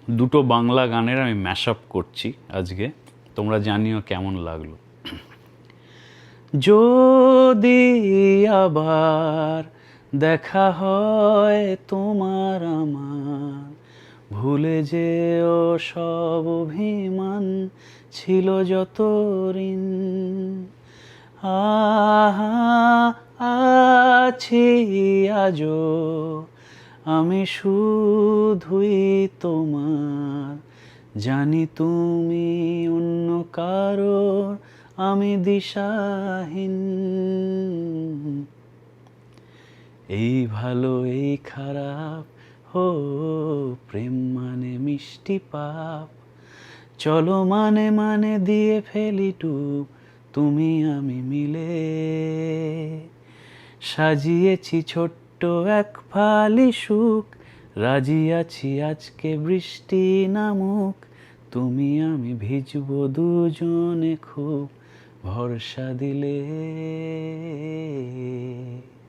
দুটো বাংলা গানের আমি ম্যাশ আপ করছি আজকে, তোমরা জানিও কেমন লাগলো। যদি আবার দেখা হয় তোমার আমার, ভুলে যেও সব অভিমান, ছিল যত ঋণ। আছি আজো আমি শুধুই তোমার, জানি তুমি অন্য কারোর, আমি দিশাহীন। এই ভালো এই খারাপ, হো প্রেম মানে মিষ্টি পাপ, চলো মানে মানে দিয়ে ফেলি টুপ, তুমি আমি মিলে। সাজিয়েছি ছোট্ট এক ফালি সুখ, রাজি আছি আজকে বৃষ্টি নামুক, তুমি আমি ভিজবো দুজনে খুব, ভরসা দিলে।